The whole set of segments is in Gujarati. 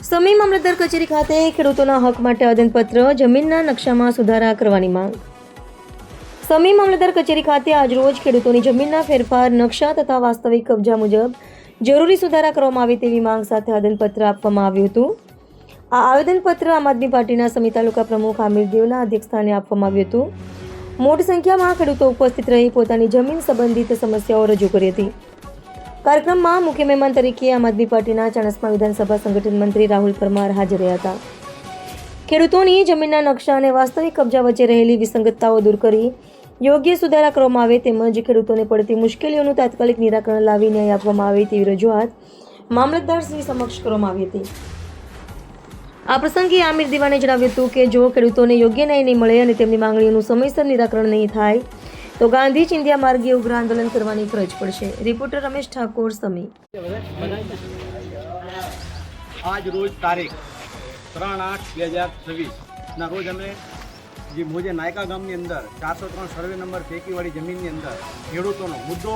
સમી મામલતદાર કચેરી ખાતે ખેડૂતોના હક માટે આવેદનપત્ર, જમીનના નકશામાં સુધારા કરવાની માંગ. સમી મામલતદાર કચેરી ખાતે આજરોજ ખેડૂતોની જમીનના ફેરફાર, નકશા તથા વાસ્તવિક કબજા મુજબ જરૂરી સુધારા કરવામાં આવે તેવી માંગ સાથે આવેદનપત્ર આપવામાં આવ્યું હતું. આ આવેદનપત્ર આમ આદમી પાર્ટીના સમી તાલુકા પ્રમુખ આમિર દેવના અધ્યક્ષસ્થાને આપવામાં આવ્યું હતું. મોટી સંખ્યામાં ખેડૂતો ઉપસ્થિત રહી પોતાની જમીન સંબંધિત સમસ્યાઓ રજૂ કરી હતી. કાર્યક્રમમાં મુખ્ય મહેમાન તરીકે આમ આદમી પાર્ટીના ચાણસ્મા વિધાનસભા સંગઠન મંત્રી રાહુલ પરમાર હાજર રહ્યા હતા. ખેડૂતોની જમીનના નકશા અને વાસ્તવિક કબજા વચ્ચે રહેલી વિસંગતતાઓ દૂર કરી યોગ્ય સુધારા કરવામાં આવે તેમજ ખેડૂતોને પડતી મુશ્કેલીઓનું તાત્કાલિક નિરાકરણ લાવી ન્યાય આપવામાં આવે તેવી રજૂઆત મામલતદારશ્રી સમક્ષ કરવામાં આવી હતી. આ પ્રસંગે આમિર દીવાને જણાવ્યું હતું કે જો ખેડૂતોને યોગ્ય ન્યાય નહીં મળે અને તેમની માંગણીઓનું સમયસર નિરાકરણ નહીં થાય તો ગાંધી ચિંધ્યા માર્ગે ઉગ્ર આંદોલન કરવાની ફરજ પડશે. રિપોર્ટર રમેશ ઠાકોર, સમી. આજ રોજ તારીખ 3/8/2026 રોજ અમે જે મોજે નાયકા ગામની અંદર 403 સર્વે નંબર ફેંકીવાળી જમીનની અંદર ખેડૂતોનો મુદ્દો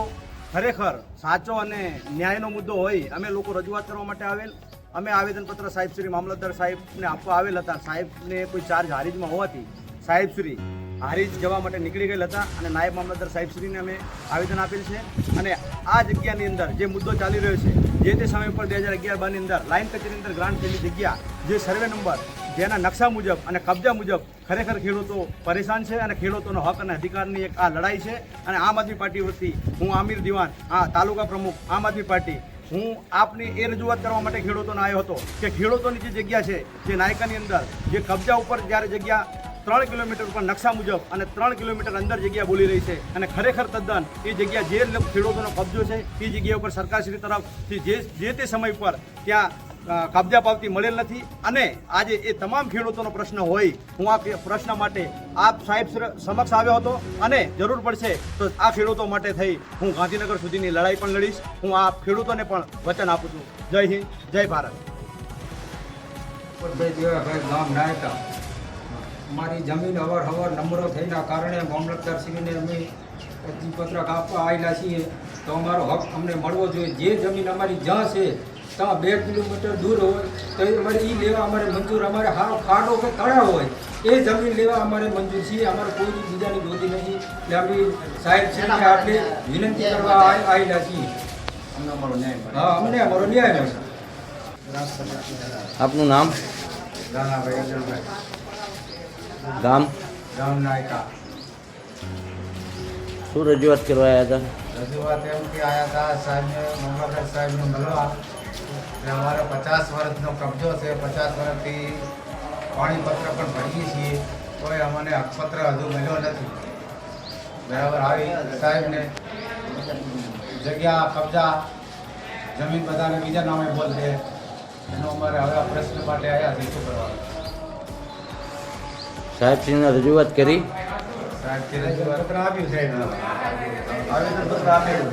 ખરેખર સાચો અને ન્યાયનો મુદ્દો હોય અમે લોકો રજૂઆત કરવા માટે આવેલ. અમે આવેદનપત્ર સાહેબશ્રી મામલતદાર સાહેબને આપવા આવેલ હતા. સાહેબને કોઈ ચાર્જ હારીજમાં હોવાથી સાહેબશ્રી હારીજ જવા માટે નીકળી ગયેલ હતા અને નાયબ મામલતદાર સાહેબશ્રીને અમે આવેદન આપેલ છે. અને આ જગ્યાની અંદર જે મુદ્દો ચાલી રહ્યો છે, જે તે સમય પર 2011-12ની અંદર લાઇન કચેરીની અંદર ગ્રાન્ટ થયેલી જગ્યા, જે સર્વે નંબર જેના નકશા મુજબ અને કબજા મુજબ ખરેખર ખેડૂતો પરેશાન છે અને ખેડૂતોનો હક અને અધિકારની એક આ લડાઈ છે. અને આમ આદમી પાર્ટી વતી હું આમિર દિવાન, તાલુકા પ્રમુખ આમ આદમી પાર્ટી, હું આપની એ રજૂઆત કરવા માટે ખેડૂતોને આવ્યો હતો કે ખેડૂતોની જે જગ્યા છે, જે નાયકાની અંદર જે કબજા ઉપર જ્યારે જગ્યા 3 કિલોમીટર ઉપર નકશા મુજબ અને 3 કિલોમીટર અંદર જગ્યા બોલી રહી છે અને ખરેખર તદ્દન એ જગ્યા જે ખેડૂતોનો કબજો છે એ જગ્યા ઉપર સરકારશ્રી તરફથી જે તે સમય પર ત્યાં કબજા પાવતી મળેલ નથી. અને આજે એ તમામ ખેડૂતોનો પ્રશ્ન હોય, હું આ પ્રશ્ન માટે આપ સાહેબ સમક્ષ આવ્યો હતો અને જરૂર પડશે તો આ ખેડૂતો માટે થઈ હું ગાંધીનગર સુધીની લડાઈ પણ લડીશ. હું આ ખેડૂતોને પણ વચન આપું છું. જય હિન્દ, જય ભારત. મારી જમીન અવારનવાર નંબરો થઈના કારણે મામલતદારશ્રીને અમે અરજીપત્રક આપવા આવેલા છીએ તો અમારો હક અમને મળવો જોઈએ. જે જમીન અમારી જ્યાં છે ત્યાં 2 કિલોમીટર દૂર હોય તો અમારે એ લેવા અમારે મંજૂર, અમારે હારો ખાડો કે તળાવ હોય એ જમીન લેવા અમારે મંજૂર છીએ. અમારે કોઈ બીજાની ગોતી નથી. એટલે અમે સાહેબશ્રીને આટલી વિનંતી કરવા આવેલા છીએ. અમને અમારો ન્યાય મળશે. આપનું નામ? ગામ નાયકા. શું રજૂઆત કરવા આવ્યા હતા? રજૂઆત એમ કે આવ્યા હતા સાહેબને, મામલતદાર સાહેબને મળવા કે અમારે 50 વર્ષનો કબજો છે, 50 વર્ષથી પાણીપત્ર પણ ભરીએ છીએ, કોઈ અમને હકપત્ર હજુ મળ્યો નથી. બરાબર આવી સાહેબને જગ્યા કબજા જમીન બધાને બીજા નામે બોલ દે એનો અમારે હવે આ પ્રશ્ન માટે આવ્યા છે. શું કરવાનું? સાહેબશ્રીને રજૂઆત કરી? સાહેબ રજૂઆત આપ્યું છે, આવેદનપત્ર આપેલું.